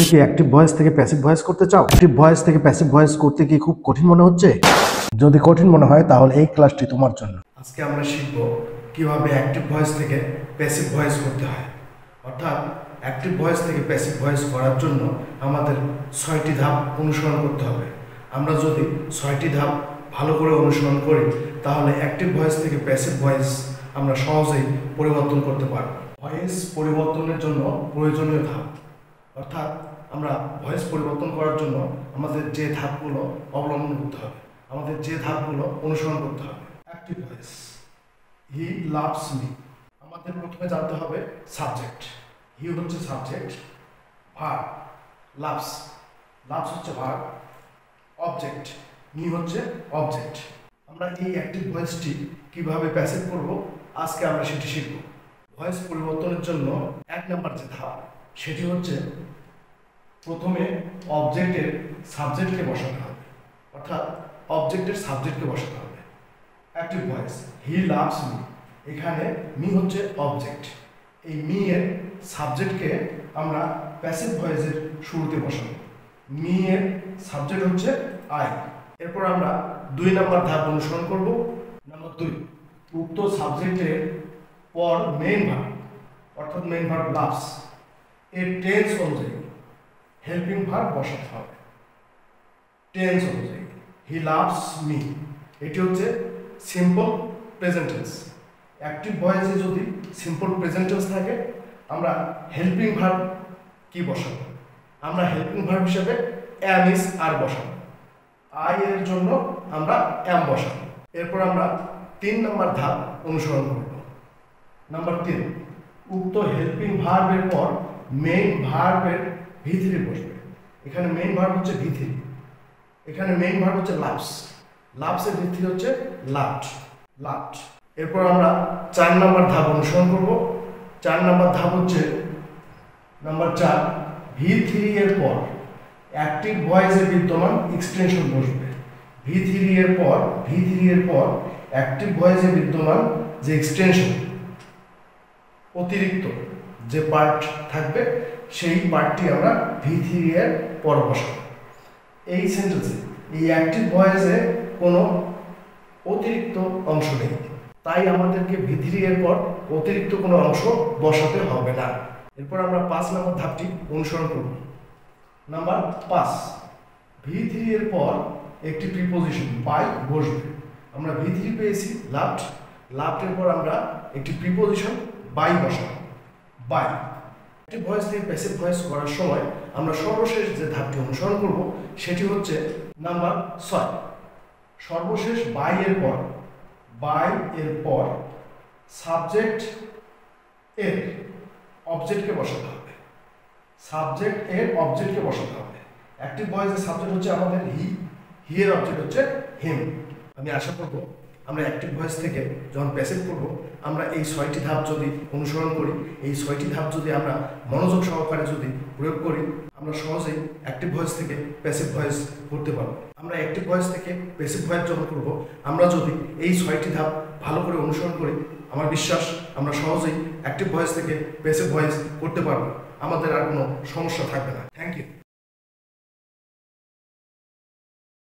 তুমি কি active voice থেকে প্যাসিভ ভয়েস করতে চাও? অ্যাক্টিভ ভয়েস থেকে প্যাসিভ ভয়েস করতে কি খুব কঠিন মনে হচ্ছে? যদি কঠিন মনে হয় তাহলে এই ক্লাসটি তোমার জন্য। আজকে আমরা শিখব কিভাবে অ্যাক্টিভ ভয়েস থেকে প্যাসিভ ভয়েস করতে হয়। অর্থাৎ অ্যাক্টিভ ভয়েস থেকে প্যাসিভ ভয়েস করার জন্য আমাদের 6টি ধাপ অনুসরণ করতে হবে। আমরা যদি 6টি ধাপ ভালো করে অনুসরণ করি তাহলে অ্যাক্টিভ ভয়েস থেকে প্যাসিভ ভয়েস আমরা সহজেই পরিবর্তন করতে পারব। ভয়েস পরিবর্তনের জন্য প্রয়োজনীয় ধাপ, অর্থাৎ আমরা ভয়েস পরিবর্তন করার জন্য আমাদের যে ধাপগুলো অবলম্বন করতে হবে, আমাদের যে ধাপগুলো অনুসরণ করতে হবে। Active voice, he loves me. আমাদের প্রথমে জানতে হবে সাবজেক্ট। হি হচ্ছে সাবজেক্ট, ভার্ব লাভস, লাভস হচ্ছে ভার্ব, অবজেক্ট মি হচ্ছে অবজেক্ট। আমরা এই অ্যাক্টিভ ভয়েসটি কিভাবে প্যাসিভ করব আজকে আমরা সেটি শিখব। ভয়েস পরিবর্তনের জন্য 1 নম্বর যে ধাপ সেটি হচ্ছে প্রথমে অবজেক্টের সাবজেক্টকে বসাতে হবে, অর্থাৎ অবজেক্টের সাবজেক্টকে বসাতে হবে। Active voice, he loves me, এখানে মি হচ্ছে অবজেক্ট, এই মি এর সাবজেক্টকে আমরা প্যাসিভ ভয়েসের শুরুতে বসাবো। মি এর সাবজেক্ট হচ্ছে আই। এরপর আমরা 2 নম্বর ধাপ অনুসরণ করব। নম্বর 2, উক্ত সাবজেক্টের পর মেইন ভার্ব, অর্থাৎ মেইন ভার্ব লাভস এর টেন্স অনুযায়ী হেল্পিং ভার্ব বসাতে হবে। টেন্স অনুযায়ী হি লাভস মি, এটি হচ্ছে সিম্পল প্রেজেন্ট টেন্স। অ্যাক্টিভ ভয়েসে যদি সিম্পল প্রেজেন্ট টেন্স থাকে আমরা হেল্পিং ভার্ব কি বসাবো? আমরা হেল্পিং ভার্ব হিসেবে অ্যাম ইজ আর বসাবো। আই এর জন্য আমরা অ্যাম বসাবো। এরপর আমরা 3 নম্বর ধাপ অনুসরণ করব। নাম্বার 3, উক্ত হেল্পিং ভার্বের পর মেইন ভার্বের V3 বসবে। এখানে মেইন ভার্ব হচ্ছে V3, এখানে মেইন ভার্ব হচ্ছে লাভস, লাভসের V3 হচ্ছে লাভড, লাভড। এরপর আমরা 4 নম্বর ধাপ অনুসরণ করব। 4 নম্বর ধাপ হচ্ছে নাম্বার 4, V3 এর পর অ্যাক্টিভ ভয়েসে বিদ্যমান এক্সটেনশন বসবে। V3 এর পর অ্যাক্টিভ ভয়েসে বিদ্যমান যে এক্সটেনশন, অতিরিক্ত যে পার্ট থাকবে সেই পার্টটি আমরা V3 এর পর বসাবো। এই সেন্টেন্সে এই অ্যাক্টিভ ভয়েসে কোনো অতিরিক্ত অংশ নেই, তাই আমাদেরকে V3 এর পর অতিরিক্ত কোনো অংশ বসাতে হবে না। এরপর আমরা 5 নম্বর ধাপটি অনুসরণ করব। নাম্বার 5, V3 এর পর একটি প্রিপোজিশন বাই বসবে। আমরা V3 পেয়েছি লাভড, লাভডের পর আমরা একটি প্রিপোজিশন বাই বসাবো, বাই। অ্যাক্টিভ ভয়েস থেকে প্যাসিভ ভয়েস করার সময় আমরা সর্বশেষ যে ধাপটি অনুসরণ করব সেটি হচ্ছে নাম্বার 6, সর্বশেষ বাই এর পর সাবজেক্ট এর অবজেক্টকে বসাতে হবে, সাবজেক্ট এর অবজেক্টকে বসাতে হবে। অ্যাক্টিভ ভয়েসের সাবজেক্ট হচ্ছে আমাদের হি, হি এর অবজেক্ট হচ্ছে হিম। আমি আশা করব আমরা অ্যাক্টিভ ভয়েস থেকে যখন প্যাসিভ করব আমরা এই 6টি ধাপ যদি অনুসরণ করি, এই 6টি ধাপ যদি আমরা মনোযোগ সহকারে যদি প্রয়োগ করি আমরা সহজেই অ্যাক্টিভ ভয়েস থেকে প্যাসিভ ভয়েস করতে পারবো। আমরা অ্যাক্টিভ ভয়েস থেকে প্যাসিভ ভয়েস যখন করব আমরা যদি এই 6টি ধাপ ভালো করে অনুসরণ করি আমার বিশ্বাস আমরা সহজেই অ্যাক্টিভ ভয়েস থেকে প্যাসিভ ভয়েস করতে পারবো, আমাদের আর কোনো সমস্যা থাকবে না। Thank you.